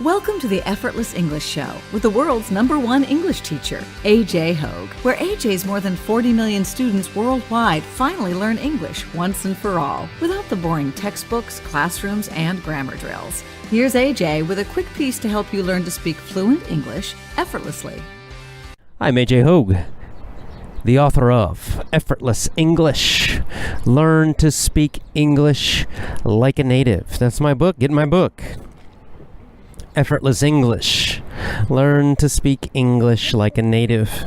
Welcome to the Effortless English Show with the world's #1 English teacher, AJ Hoge, where AJ's more than 40 million students worldwide finally learn English once and for all, without the boring textbooks, classrooms, and grammar drills. Here's AJ with a quick piece to help you learn to speak fluent English effortlessly. I'm AJ Hoge, the author of Effortless English. Learn to speak English like a native. That's my book. Get my book. Effortless English. Learn to speak English like a native.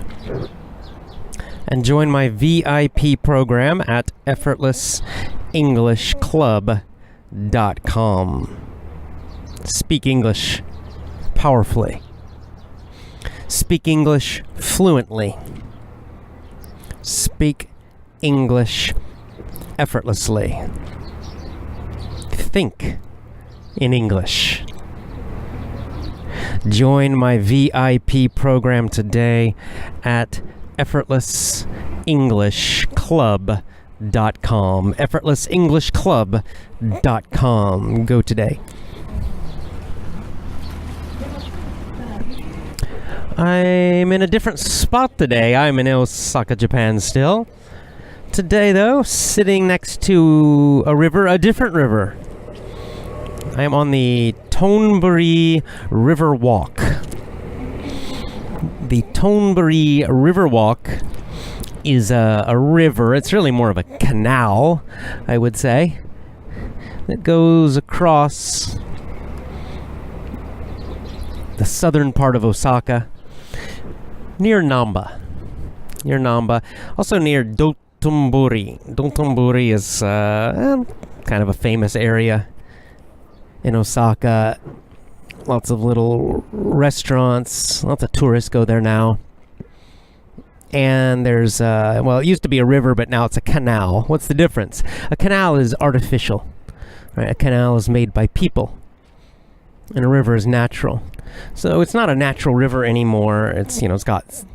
And join my VIP program at effortlessenglishclub.com. Speak English powerfully. Speak English fluently. Speak English effortlessly. Think in English. Join my VIP program today at effortlessenglishclub.com. effortlessenglishclub.com. Go today. I'm in a different spot today. I'm in Osaka, Japan still. Today, though, sitting next to a river, a different river. I am on the Tombery Riverwalk. The Tombery Riverwalk is a river. It's really more of a canal, I would say. It goes across the southern part of Osaka, near Namba. Also near Tombery. Tombery is kind of a famous area in Osaka. Lots of little restaurants. Lots of tourists go there now. And there's, it used to be a river, but now it's a canal. What's the difference? A canal is artificial. Right? A canal is made by people. And a river is natural. So it's not a natural river anymore. It's got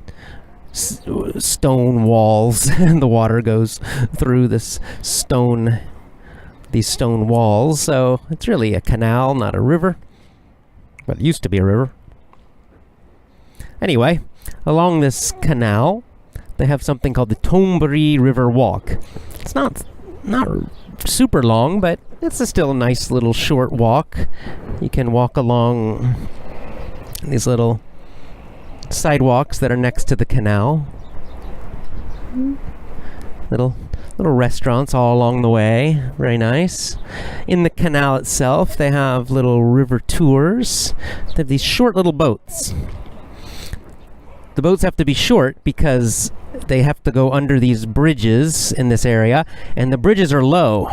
stone walls, and the water goes through these stone walls. So it's really a canal, not a river. But it used to be a river. Anyway, along this canal, they have something called the Tombery Riverwalk. It's not super long, but it's still a nice little short walk. You can walk along these little sidewalks that are next to the canal. Little restaurants all along the way. Very nice. In the canal itself, they have little river tours. They have these short little boats. The boats have to be short because they have to go under these bridges in this area, and the bridges are low.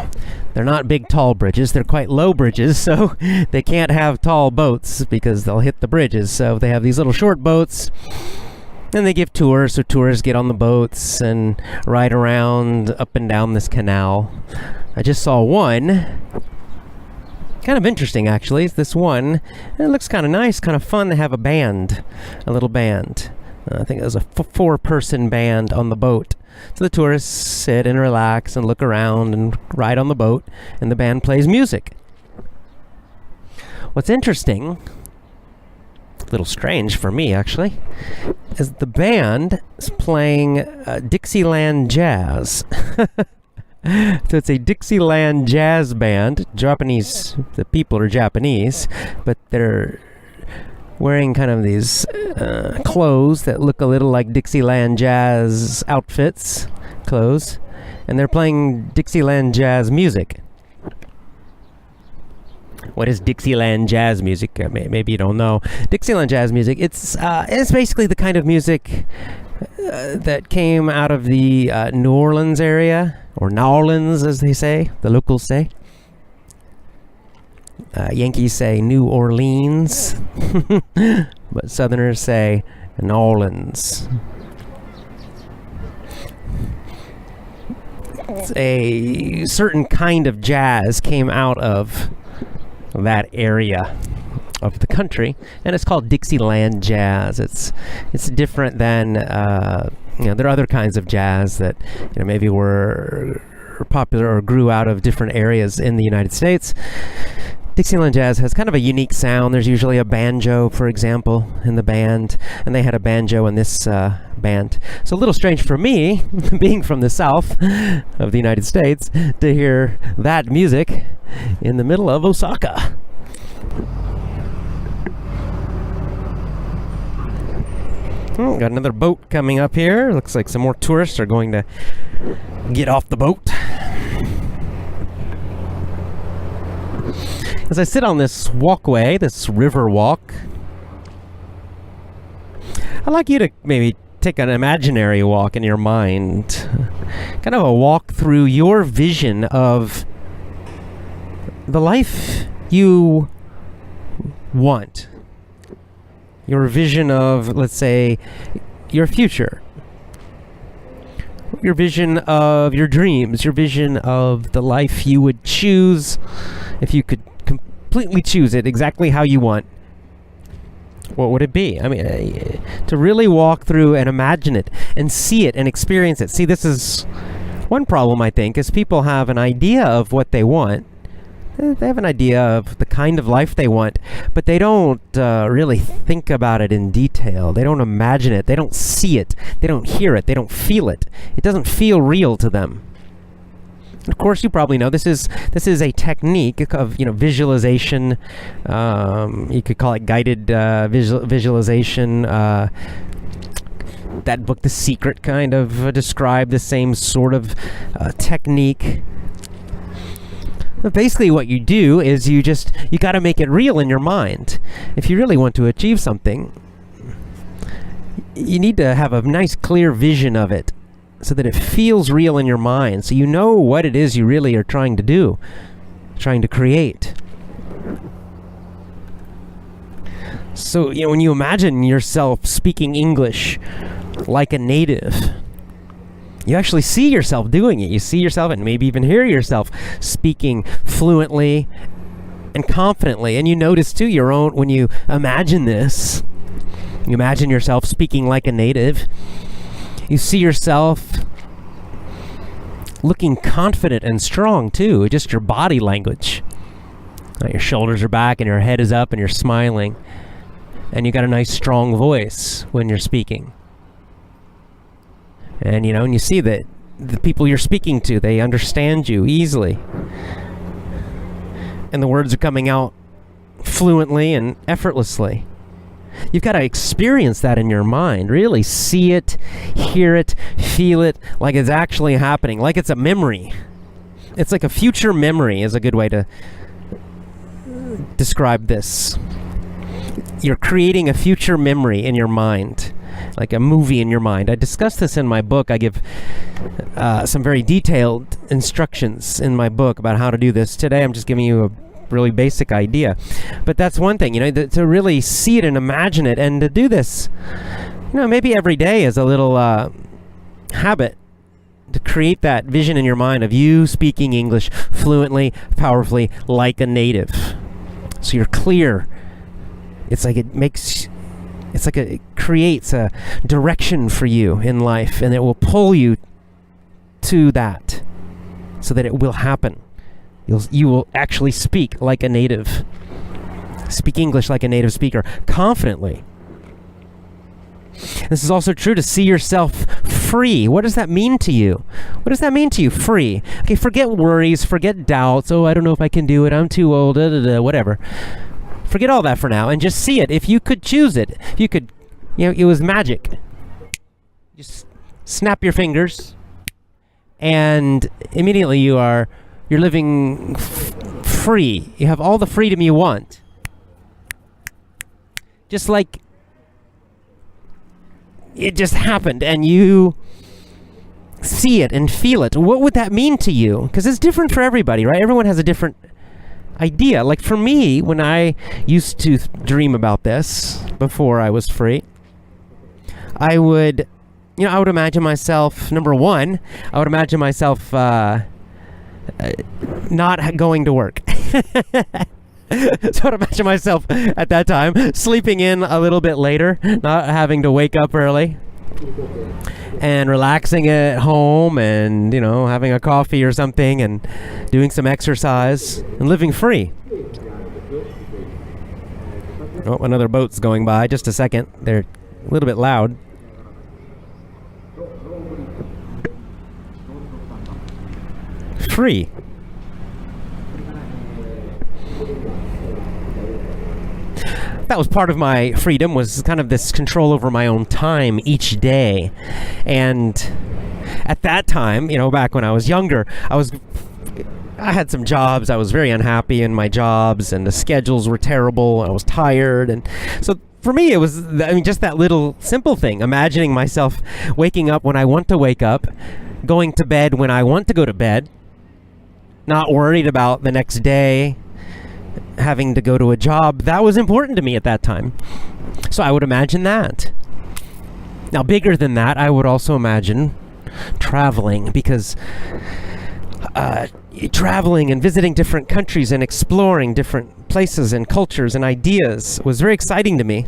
They're not big, tall bridges. They're quite low bridges, so they can't have tall boats because they'll hit the bridges. So they have these little short boats, and they give tours, so tourists get on the boats and ride around up and down this canal. I just saw one. Kind of interesting, actually. It's this one. It looks kind of nice, kind of fun. They have a band, a little band. I think it was a 4-person band on the boat. So the tourists sit and relax and look around and ride on the boat, and the band plays music. What's interesting, a little strange for me actually, is the band is playing Dixieland Jazz. So it's a Dixieland Jazz band. Japanese, the people are Japanese, but they're wearing kind of these clothes that look a little like Dixieland Jazz outfits, clothes, and they're playing Dixieland Jazz music. What is Dixieland Jazz music? Maybe you don't know. Dixieland Jazz music, it's basically the kind of music that came out of the New Orleans area, or New Orleans as they say, the locals say. Yankees say New Orleans, but Southerners say New Orleans. It's a certain kind of jazz came out of that area of the country, and it's called Dixieland Jazz. It's different than there are other kinds of jazz that maybe were popular or grew out of different areas in the United States. Dixieland Jazz has kind of a unique sound. There's usually a banjo, for example, in the band, and they had a banjo in this band. So a little strange for me, being from the south of the United States, to hear that music in the middle of Osaka. Got another boat coming up here. Looks like some more tourists are going to get off the boat. As I sit on this walkway, this river walk, I'd like you to maybe take an imaginary walk in your mind. Kind of a walk through your vision of the life you want. Your vision of, let's say, your future. Your vision of your dreams. Your vision of the life you would choose if you could completely choose it exactly how you want. What would it be? I mean, to really walk through and imagine it and see it and experience it. See, this is one problem, I think, is people have an idea of what they want. They have an idea of the kind of life they want, but they don't really think about it in detail. They don't imagine it. They don't see it. They don't hear it. They don't feel it. It doesn't feel real to them. And of course, you probably know this is a technique of visualization. You could call it guided visualization. That book, The Secret, kind of described the same sort of technique. But basically what you do is you got to make it real in your mind. If you really want to achieve something, you need to have a nice clear vision of it so that it feels real in your mind, so you know what it is you really are trying to do, trying to create. So, when you imagine yourself speaking English like a native, you actually see yourself doing it. You see yourself and maybe even hear yourself speaking fluently and confidently. And you notice too when you imagine this, you imagine yourself speaking like a native, you see yourself looking confident and strong too, just your body language. Your shoulders are back and your head is up and you're smiling. And you got a nice strong voice when you're speaking. And and you see that the people you're speaking to, they understand you easily. And the words are coming out fluently and effortlessly. You've got to experience that in your mind. Really see it, hear it, feel it like it's actually happening, like it's a memory. It's like a future memory is a good way to describe this. You're creating a future memory in your mind, like a movie in your mind. I discuss this in my book. I give some very detailed instructions in my book about how to do this. Today I'm just giving you a really basic idea. But that's one thing, to really see it and imagine it, and to do this, maybe every day is a little habit to create that vision in your mind of you speaking English fluently, powerfully, like a native. So you're clear. It's like it creates a direction for you in life, and it will pull you to that so that it will happen. You will actually speak like a native. Speak English like a native speaker, confidently. This is also true to see yourself free. What does that mean to you? What does that mean to you, free? Okay, forget worries, forget doubts. Oh, I don't know if I can do it. I'm too old, whatever. Forget all that for now and just see it. If you could choose it, you could, it was magic. Just snap your fingers and immediately you're living free. You have all the freedom you want. Just like it just happened and you see it and feel it. What would that mean to you? Because it's different for everybody, right? Everyone has a different idea. Like for me, when I used to dream about this before I was free, I would imagine myself, number one, I would imagine myself not going to work. So I'd imagine myself at that time sleeping in a little bit later, not having to wake up early, and relaxing at home and, having a coffee or something and doing some exercise and living free. Oh, another boat's going by. Just a second. They're a little bit loud. Free. That was part of my freedom, was kind of this control over my own time each day. And at that time, back when I was younger, I had some jobs. I was very unhappy in my jobs, and the schedules were terrible. I was tired. And so for me, it was, just that little simple thing, imagining myself waking up when I want to wake up, going to bed when I want to go to bed, not worried about the next day, having to go to a job. That was important to me at that time. So I would imagine that. Now, bigger than that, I would also imagine traveling, because traveling and visiting different countries and exploring different places and cultures and ideas was very exciting to me.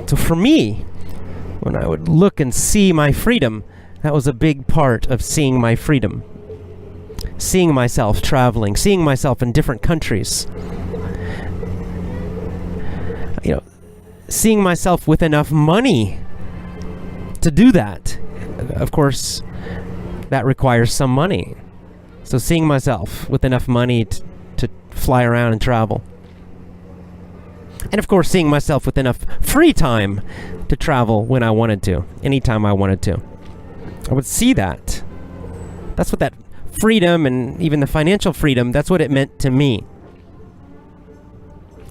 So for me, when I would look and see my freedom, that was a big part of seeing my freedom. Seeing myself traveling, seeing myself in different countries. Seeing myself with enough money to do that. Of course, that requires some money. So seeing myself with enough money to fly around and travel. And of course, seeing myself with enough free time to travel when I wanted to, anytime I wanted to. I would see that. That's what that freedom, and even the financial freedom, that's what it meant to me.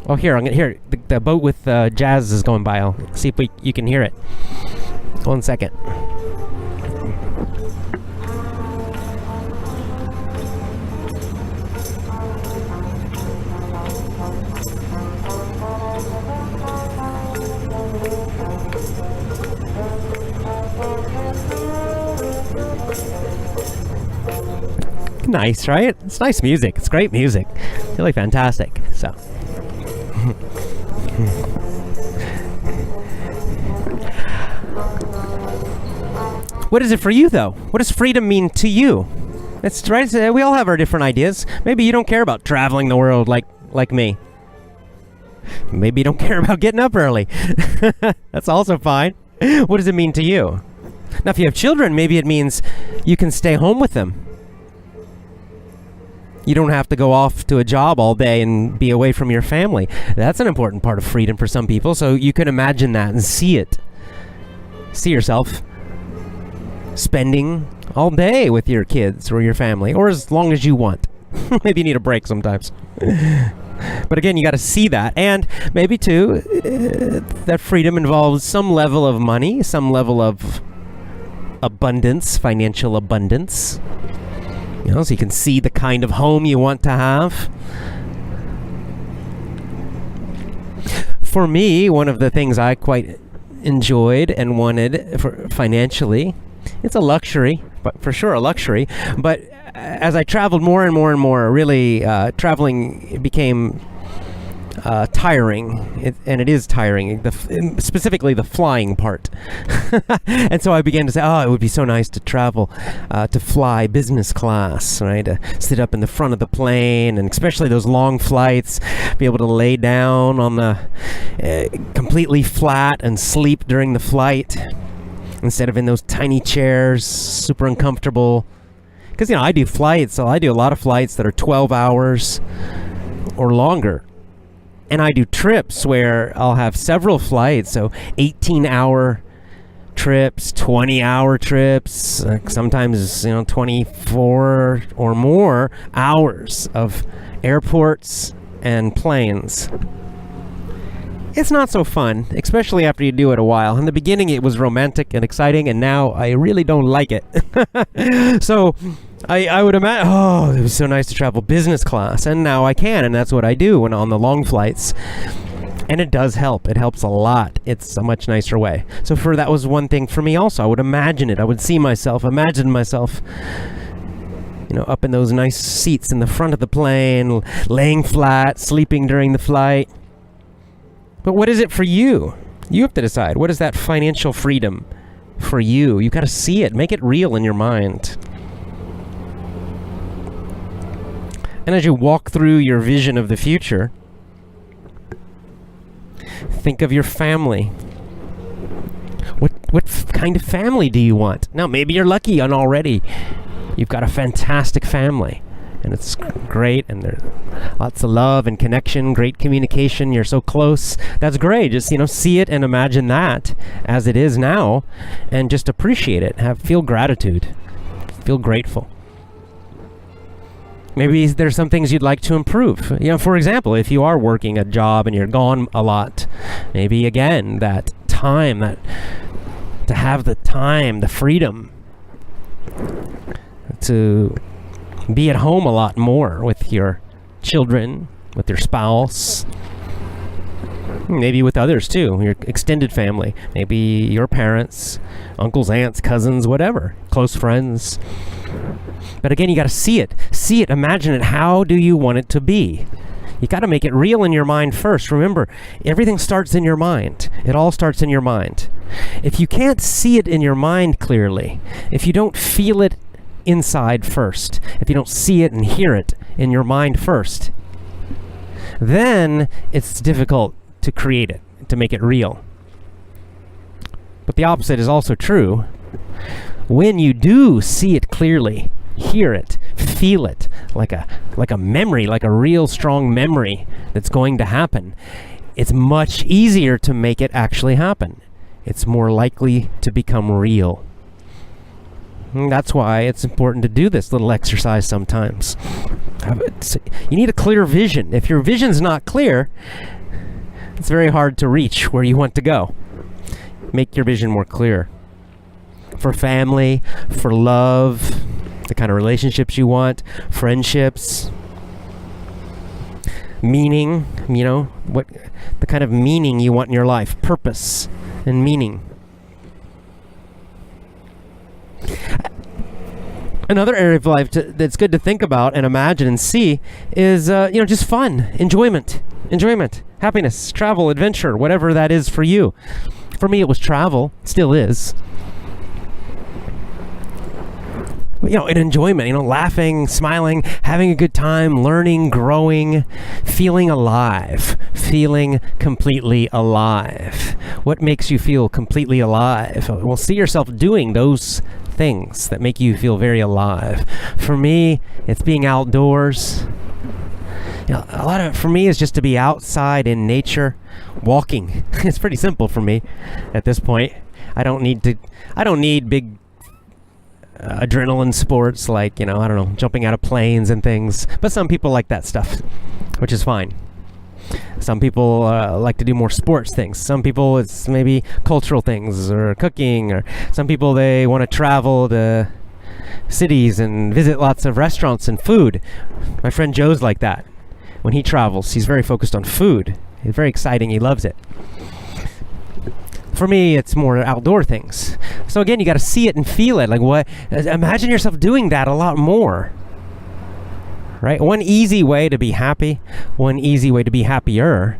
Oh, here, the boat with Jazz is going by. I'll see if you can hear it. 1 second. Nice, right? It's nice music. It's great music. Really fantastic. So. What is it for you, though? What does freedom mean to you? It's right. We all have our different ideas. Maybe you don't care about traveling the world like me. Maybe you don't care about getting up early. That's also fine. What does it mean to you? Now, if you have children, maybe it means you can stay home with them. You don't have to go off to a job all day and be away from your family. That's an important part of freedom for some people, so you can imagine that and see it. See yourself spending all day with your kids or your family, or as long as you want. Maybe you need a break sometimes. But again, you got to see that. And maybe, too, that freedom involves some level of money, some level of abundance, financial abundance. So you can see the kind of home you want to have. For me, one of the things I quite enjoyed and wanted financially, it's a luxury, but for sure a luxury. But as I traveled more and more and more, really traveling became tiring, and it is tiring, specifically the flying part. And so I began to say, it would be so nice to travel, to fly business class, right? To sit up in the front of the plane, and especially those long flights, be able to lay down on the completely flat and sleep during the flight instead of in those tiny chairs, super uncomfortable. Because, I do flights, so I do a lot of flights that are 12 hours or longer. And I do trips where I'll have several flights, so 18-hour trips, 20-hour trips, sometimes 24 or more hours of airports and planes. It's not so fun, especially after you do it a while. In the beginning, it was romantic and exciting, and now I really don't like it. So I would imagine, it was so nice to travel business class, and now I can, and that's what I do when on the long flights. And it does help. It helps a lot. It's a much nicer way. So that was one thing for me also. I would imagine it. I would imagine myself, up in those nice seats in the front of the plane, laying flat, sleeping during the flight. But what is it for you? You have to decide. What is that financial freedom for you? You got to see it. Make it real in your mind. And as you walk through your vision of the future, Think of your family. What kind of family do you want? Now, maybe you're lucky and already you've got a fantastic family. And it's great, and there's lots of love and connection, great communication, you're so close. That's great. Just, see it and imagine that as it is now, and just appreciate it. Feel gratitude. Feel grateful. Maybe there's some things you'd like to improve. For example, if you are working a job and you're gone a lot, maybe again, that time, to have the time, the freedom to be at home a lot more with your children, with your spouse, maybe with others too, your extended family, maybe your parents, uncles, aunts, cousins, whatever, close friends. But again, you got to see it, imagine it. How do you want it to be? You got to make it real in your mind first. Remember, everything starts in your mind. It all starts in your mind. If you can't see it in your mind clearly, if you don't feel it inside first, if you don't see it and hear it in your mind first, then it's difficult to create it, to make it real. But the opposite is also true. When you do see it clearly, hear it, feel it, like a memory, like a real strong memory that's going to happen, it's much easier to make it actually happen. It's more likely to become real. And that's why it's important to do this little exercise sometimes. You need a clear vision. If your vision's not clear, it's very hard to reach where you want to go. Make your vision more clear. For family, for love, the kind of relationships you want, friendships, meaning, what the kind of meaning you want in your life, purpose and meaning. Another area of life that's good to think about and imagine and see is, just fun, enjoyment, happiness, travel, adventure, whatever that is for you. For me, it was travel, still is. And enjoyment, laughing, smiling, having a good time, learning, growing, feeling alive, feeling completely alive. What makes you feel completely alive? Well, see yourself doing those things that make you feel very alive. For me, it's being outdoors. A lot of it for me is just to be outside in nature, walking. It's pretty simple for me at this point. I don't need big adrenaline sports like, jumping out of planes and things. But some people like that stuff, which is fine. Some people like to do more sports things. Some people it's maybe cultural things or cooking, or some people they want to travel to cities and visit lots of restaurants and food. My friend Joe's like that. When he travels, he's very focused on food. It's very exciting. He loves it. For me, it's more outdoor things. So again, you got to see it and feel it. Imagine yourself doing that a lot more. Right? One easy way to be happy, one easy way to be happier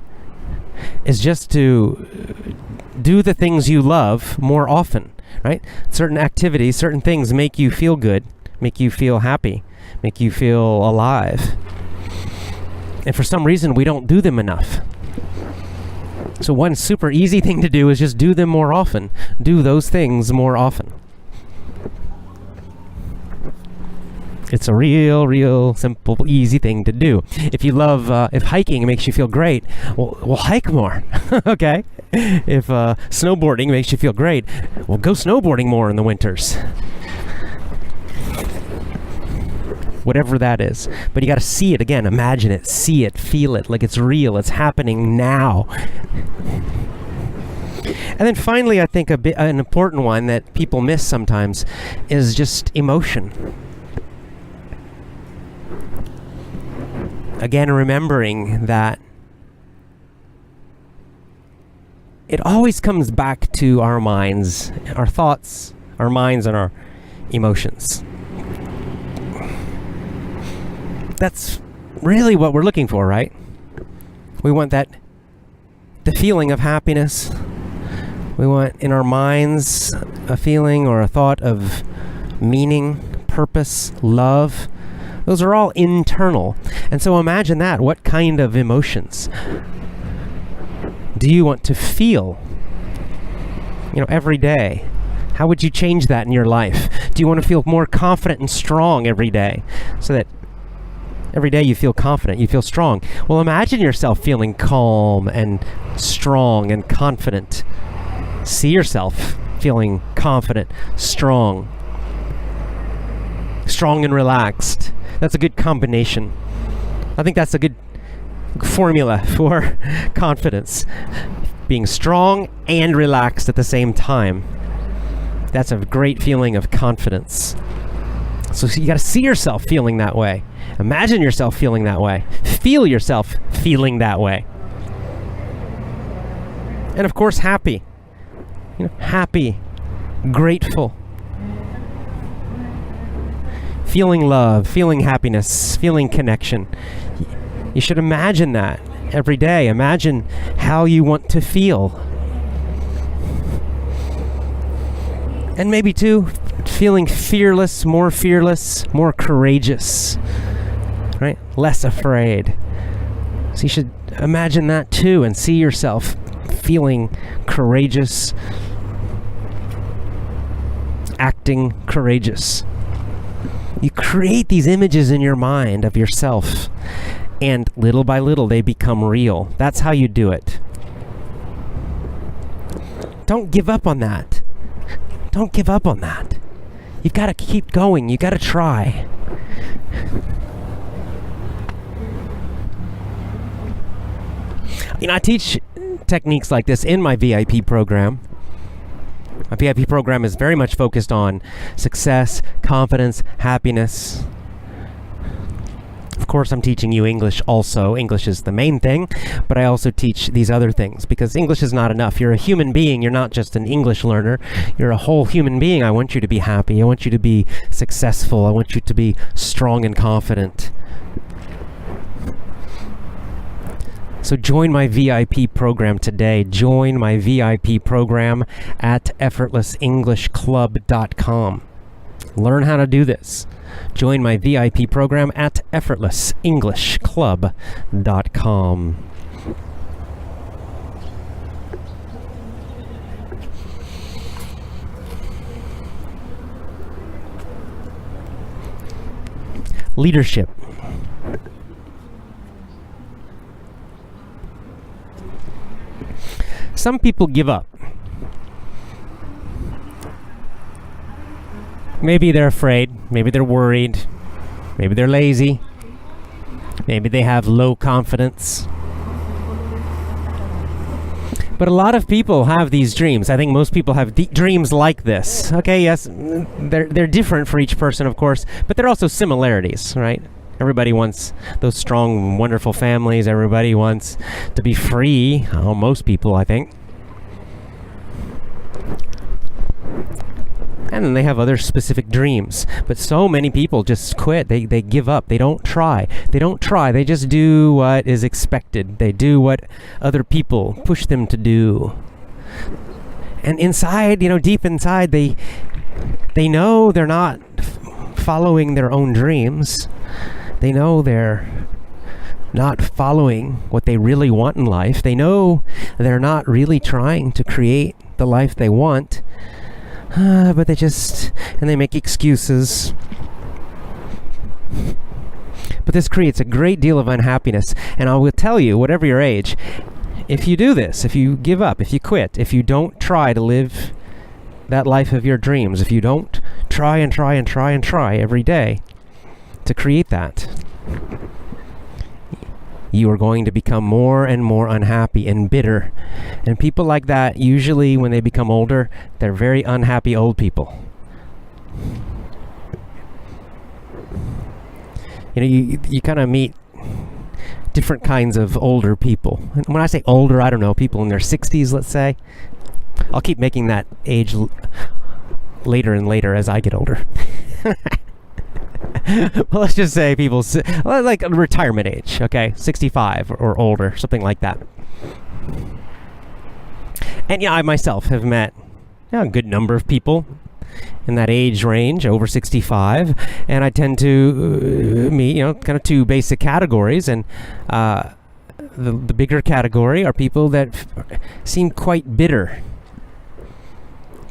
is just to do the things you love more often, right? Certain activities, certain things make you feel good, make you feel happy, make you feel alive. And for some reason, we don't do them enough. So one super easy thing to do is just do them more often. Do those things more often. It's a real simple, easy thing to do. If you love, if hiking makes you feel great, well hike more, okay? If snowboarding makes you feel great, well, go snowboarding more in the winters. Whatever that is. But you got to see it again, imagine it, see it, feel it, like it's real, it's happening now. And then finally, I think an important one that people miss sometimes is just emotion. Again, remembering that it always comes back to our minds, our thoughts, our minds, and our emotions. That's really what we're looking for, right? We want the feeling of happiness. We want in our minds a feeling or a thought of meaning, purpose, love. Those are all internal. And so imagine that. What kind of emotions? do you want to feel, every day? How would you change that in your life? Do you want to feel more confident and strong every day, so that every day you feel confident, you feel strong? Well, imagine yourself feeling calm and strong and confident. See yourself feeling confident, strong and relaxed. That's a good combination. I think that's a good formula for confidence. Being strong and relaxed at the same time. That's a great feeling of confidence. So you got to see yourself feeling that way. Imagine yourself feeling that way. Feel yourself feeling that way. And of course, happy. Happy, grateful. Feeling love, feeling happiness, feeling connection. You should imagine that every day. Imagine how you want to feel. And maybe too, feeling fearless, more courageous, right? Less afraid. So you should imagine that too and see yourself feeling courageous, acting courageous. You create these images in your mind of yourself, and little by little they become real. That's how you do it. Don't give up on that. Don't give up on that. You've got to keep going. You've got to try. I teach techniques like this in my VIP program. My VIP program is very much focused on success, confidence, happiness. Of course, I'm teaching you English also. English is the main thing, but I also teach these other things because English is not enough. You're a human being. You're not just an English learner. You're a whole human being. I want you to be happy. I want you to be successful. I want you to be strong and confident. So join my VIP program today. Join my VIP program at effortlessenglishclub.com. Learn how to do this. Join my VIP program at effortlessenglishclub.com. Leadership. Some people give up. Maybe they're afraid, maybe they're worried, maybe they're lazy, maybe they have low confidence. But a lot of people have these dreams. I think most people have dreams like this. Okay, yes, they're different for each person, of course, but there are also similarities, right? Everybody wants those strong, wonderful families. Everybody wants to be free. Oh, most people, I think. And then they have other specific dreams. But so many people just quit. They give up. They don't try. They just do what is expected. They do what other people push them to do. And inside, deep inside, they know they're not following their own dreams. They know they're not following what they really want in life. They know they're not really trying to create the life they want. But they make excuses. But this creates a great deal of unhappiness. And I will tell you, whatever your age, if you do this, if you give up, if you quit, if you don't try to live that life of your dreams, if you don't try every day to create that, you are going to become more and more unhappy and bitter. And people like that, usually when they become older, they're very unhappy old people. You kind of meet different kinds of older people. And when I say older, I don't know, people in their 60s, let's say. I'll keep making that age later and later as I get older. Well, let's just say people like retirement age, okay, 65 or older, something like that. And I myself have met a good number of people in that age range, over 65, and I tend to meet, kind of two basic categories, and the bigger category are people that seem quite bitter.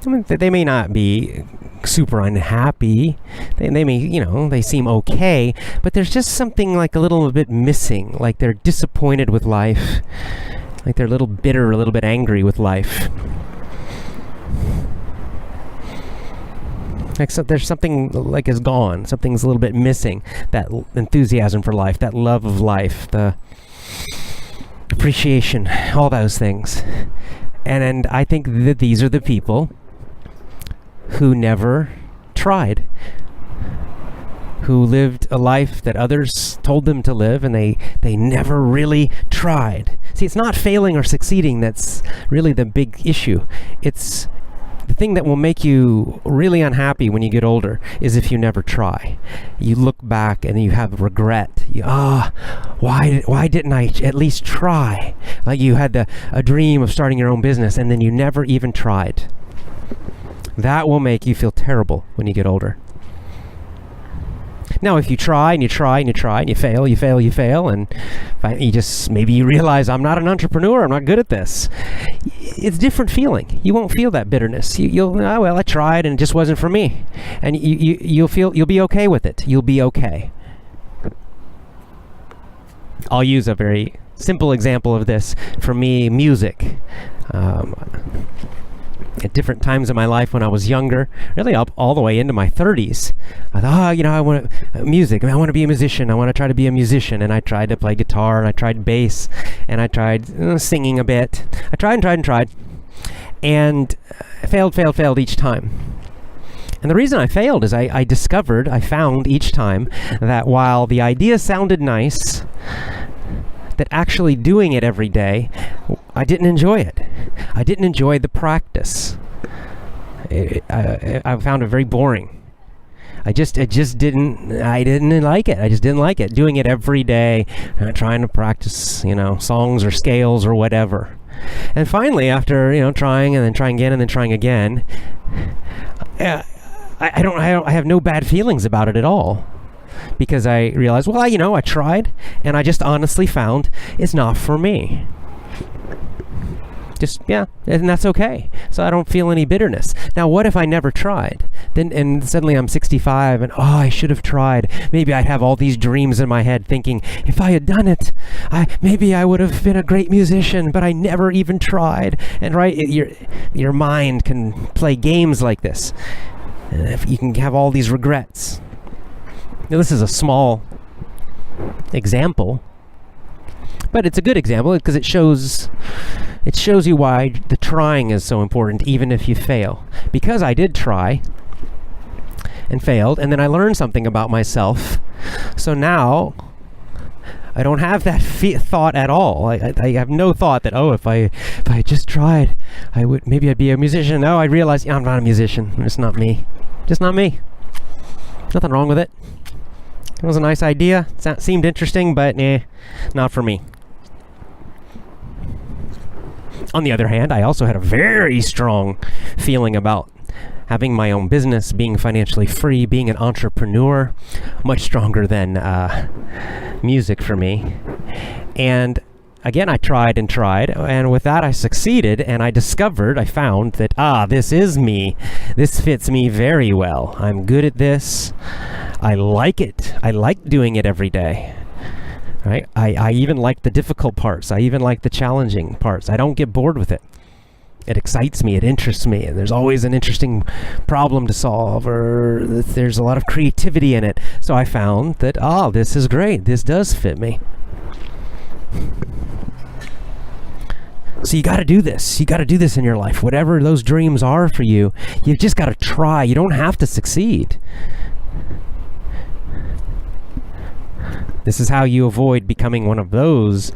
I mean, they may not be super unhappy. They may, they seem okay, but there's just something like a little bit missing, like they're disappointed with life, like they're a little bitter, a little bit angry with life. Like there's something like is gone, something's a little bit missing, that enthusiasm for life, that love of life, the appreciation, all those things. And I think that these are the people who never tried, who lived a life that others told them to live, and they never really tried. See, it's not failing or succeeding that's really the big issue. It's the thing that will make you really unhappy when you get older is if you never try. You look back and you have regret. Why didn't I at least try? Like you had a dream of starting your own business and then you never even tried. That will make you feel terrible when you get older. Now, if you try and you try and you try and you fail, and maybe you realize I'm not an entrepreneur, I'm not good at this. It's a different feeling. You won't feel that bitterness. I tried and it just wasn't for me, and you'll be okay with it. You'll be okay. I'll use a very simple example of this. For me, music. At different times in my life when I was younger, really up all the way into my 30s, I thought, I want music. I want to be a musician. I want to try to be a musician. And I tried to play guitar, and I tried bass, and I tried singing a bit. I tried, and failed each time. And the reason I failed is I found each time that while the idea sounded nice, that actually doing it every day, I didn't enjoy it. I didn't enjoy the practice. I found it very boring. I didn't like it. I just didn't like it. Doing it every day, trying to practice, songs or scales or whatever. And finally, after, trying and then trying again and then trying again, I have no bad feelings about it at all. Because I realized, I tried, and I just honestly found it's not for me. And that's okay. So I don't feel any bitterness. Now, what if I never tried? And suddenly I'm 65, and I should have tried. Maybe I'd have all these dreams in my head thinking, if I had done it, maybe I would have been a great musician, but I never even tried. And your mind can play games like this. And if you can have all these regrets. Now, this is a small example, but it's a good example because it shows you why the trying is so important, even if you fail. Because I did try and failed, and then I learned something about myself. So now I don't have that thought at all. I have no thought that if I just tried, maybe I'd be a musician. No, I realized I'm not a musician. It's not me. Just not me. Nothing wrong with it. It was a nice idea. It seemed interesting, but not for me. On the other hand, I also had a very strong feeling about having my own business, being financially free, being an entrepreneur, much stronger than music for me. And again, I tried, and with that I succeeded, and I found that, this is me. This fits me very well. I'm good at this. I like it. I like doing it every day. Right? I even like the difficult parts. I even like the challenging parts. I don't get bored with it. It excites me. It interests me. And there's always an interesting problem to solve, or there's a lot of creativity in it. So I found that, this is great. This does fit me. So you got to do this. You got to do this in your life. Whatever those dreams are for you, you've just got to try. You don't have to succeed. This is how you avoid becoming one of those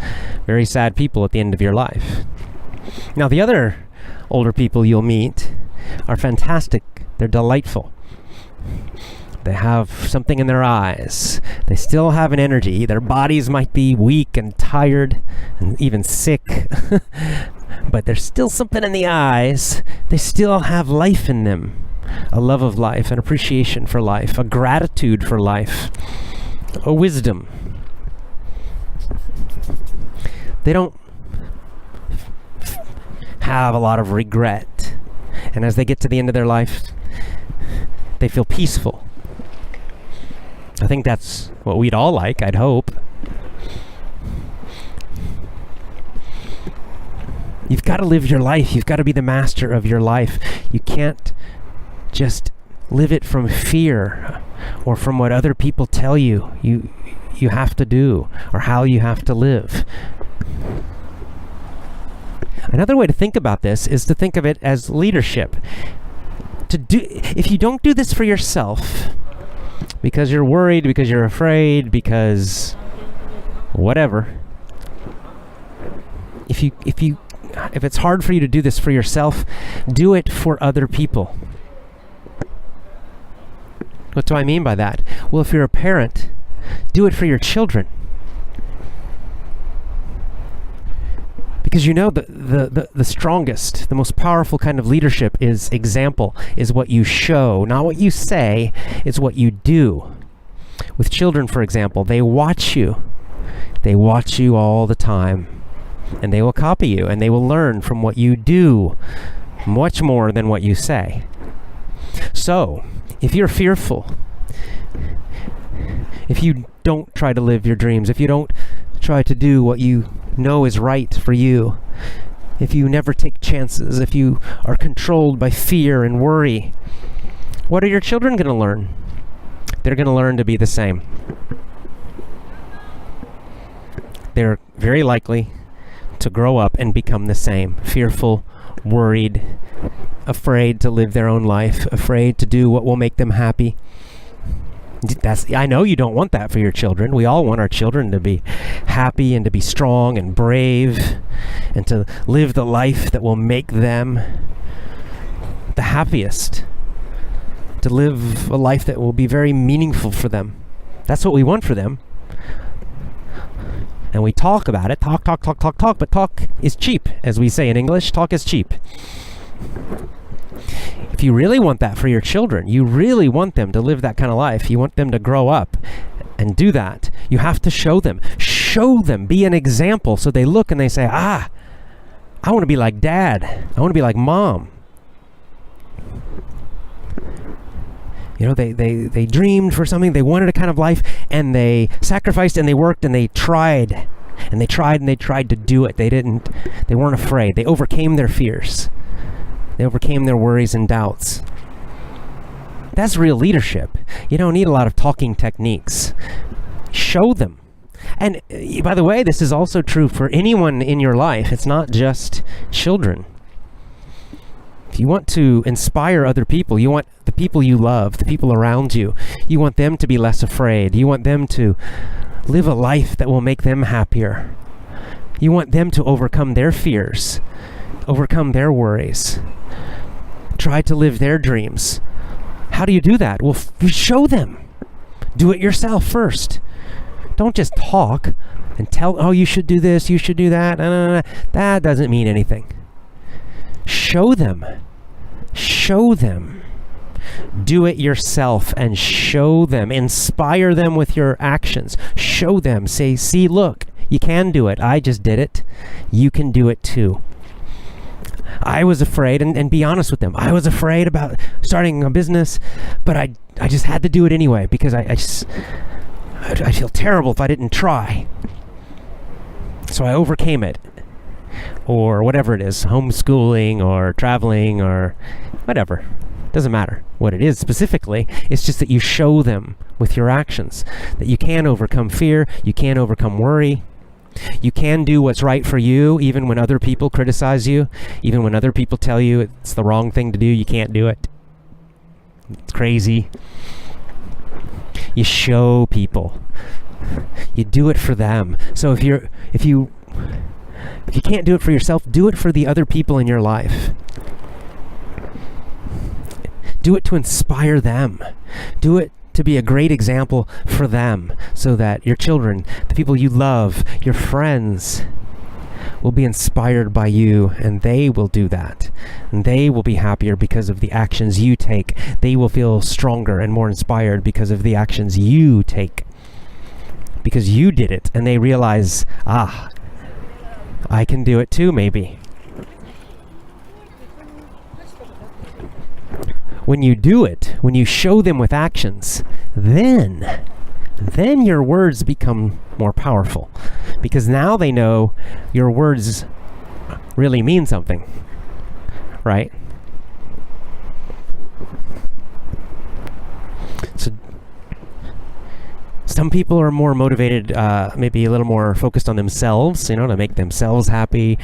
very sad people at the end of your life. Now, the other older people you'll meet are fantastic. They're delightful. They have something in their eyes. They still have an energy. Their bodies might be weak and tired and even sick, but there's still something in the eyes. They still have life in them. A love of life, an appreciation for life, a gratitude for life, a wisdom. They don't have a lot of regret. And as they get to the end of their life, they feel peaceful. I think that's what we'd all like, I'd hope. You've got to live your life. You've got to be the master of your life. You can't just live it from fear or from what other people tell you you have to do or how you have to live. Another way to think about this is to think of it as leadership. If you don't do this for yourself, because you're worried, because you're afraid, because whatever, if it's hard for you to do this for yourself, do it for other people. What do I mean by that? Well, if you're a parent, do it for your children. Because you know the strongest, the most powerful kind of leadership is example, is what you show, not what you say, it's what you do. With children, for example, they watch you. They watch you all the time. And they will copy you, and they will learn from what you do much more than what you say. So, if you're fearful, if you don't try to live your dreams, if you don't try to do what you know is right for you, if you never take chances, if you are controlled by fear and worry, what are your children going to learn? They're going to learn to be the same. They're very likely to grow up and become the same. Fearful, worried, afraid to live their own life, afraid to do what will make them happy. I know you don't want that for your children. We all want our children to be happy and to be strong and brave and to live the life that will make them the happiest, to live a life that will be very meaningful for them. That's what we want for them. And we talk about it, talk, but talk is cheap, as we say in English. Talk is cheap. If you really want that for your children, you really want them to live that kind of life, you want them to grow up and do that, you have to show them, be an example, so they look and they say, I want to be like Dad, I want to be like Mom. You know, they dreamed for something, they wanted a kind of life, and they sacrificed and they worked and they tried. And they tried to do it. They weren't afraid. They overcame their fears. They overcame their worries and doubts. That's real leadership. You don't need a lot of talking techniques. Show them. And by the way, this is also true for anyone in your life. It's not just children. If you want to inspire other people, you want the people you love, the people around you, you want them to be less afraid. You want them to live a life that will make them happier. You want them to overcome their fears, overcome their worries, try to live their dreams. How do you do that? Well, show them. Do it yourself first. Don't just talk and tell, you should do this, you should do that. That doesn't mean anything. Show them. Show them. Do it yourself and show them. Inspire them with your actions. Show them. Say, see, look, you can do it. I just did it. You can do it too. I was afraid, and be honest with them. I was afraid about starting a business, but I just had to do it anyway because I feel terrible if I didn't try. So I overcame it. Or whatever it is, homeschooling or traveling or whatever. Doesn't matter what it is specifically. It's just that you show them with your actions that you can overcome fear, you can overcome worry, you can do what's right for you even when other people criticize you, even when other people tell you it's the wrong thing to do, you can't do it. It's crazy. You show people. You do it for them. So if you can't do it for yourself, do it for the other people in your life. Do it to inspire them. Do it to be a great example for them so that your children, the people you love, your friends will be inspired by you, and they will do that. And they will be happier because of the actions you take. They will feel stronger and more inspired because of the actions you take. Because you did it, and they realize, I can do it too, maybe. When you do it, when you show them with actions, then your words become more powerful. Because now they know your words really mean something, right? So some people are more motivated, maybe a little more focused on themselves, to make themselves happy.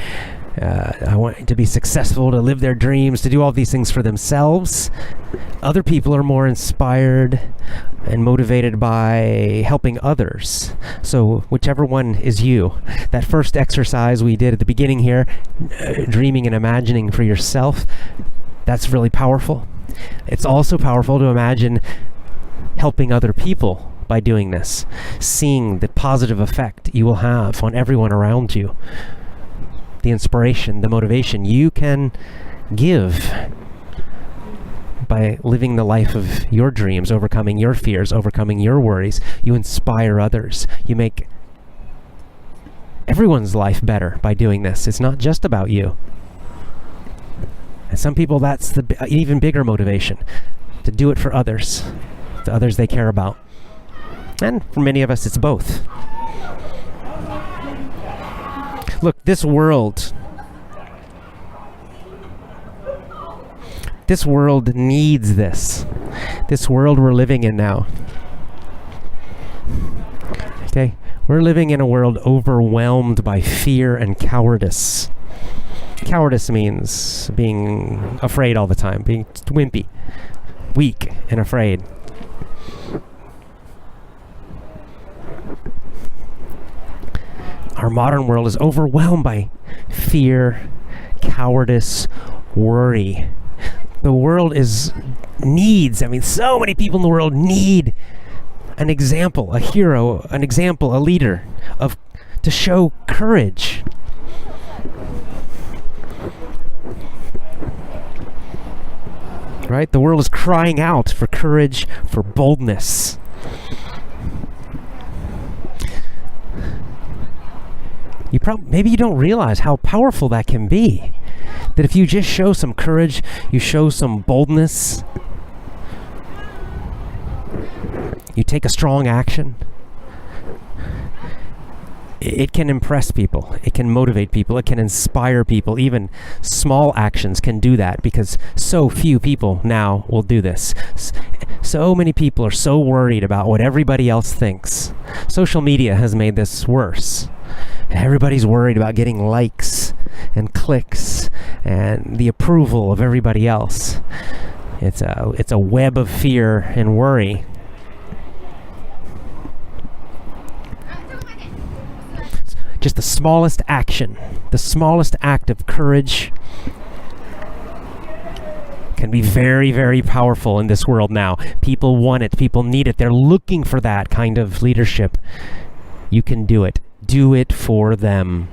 I want to be successful, to live their dreams, to do all these things for themselves. Other people are more inspired and motivated by helping others. So whichever one is you. That first exercise we did at the beginning here, dreaming and imagining for yourself, that's really powerful. It's also powerful to imagine helping other people by doing this, seeing the positive effect you will have on everyone around you. The inspiration, the motivation you can give by living the life of your dreams, overcoming your fears, overcoming your worries. You inspire others. You make everyone's life better by doing this. It's not just about you. And some people, that's the even bigger motivation, to do it for others, the others they care about. And for many of us, it's both. Look, this world needs this. This world we're living in now. Okay? We're living in a world overwhelmed by fear and cowardice. Cowardice means being afraid all the time, being wimpy, weak, and afraid. Our modern world is overwhelmed by fear, cowardice, worry. The world needs, so many people in the world need an example, a hero, an example, a leader to show courage. Right? The world is crying out for courage, for boldness. Maybe you don't realize how powerful that can be. That if you just show some courage, you show some boldness, you take a strong action, it can impress people, it can motivate people, it can inspire people. Even small actions can do that, because so few people now will do this. So many people are so worried about what everybody else thinks. Social media has made this worse. Everybody's worried about getting likes and clicks and the approval of everybody else. It's a web of fear and worry. Just the smallest action, the smallest act of courage can be very, very powerful in this world now. People want it. People need it. They're looking for that kind of leadership. You can do it. Do it for them.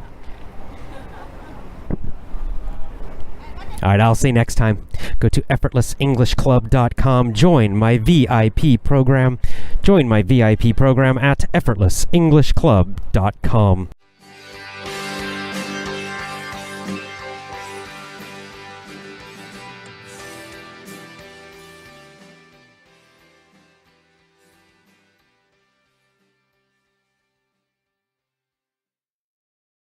All right, I'll see you next time. Go to effortlessenglishclub.com. Join my VIP program. Join my VIP program at effortlessenglishclub.com.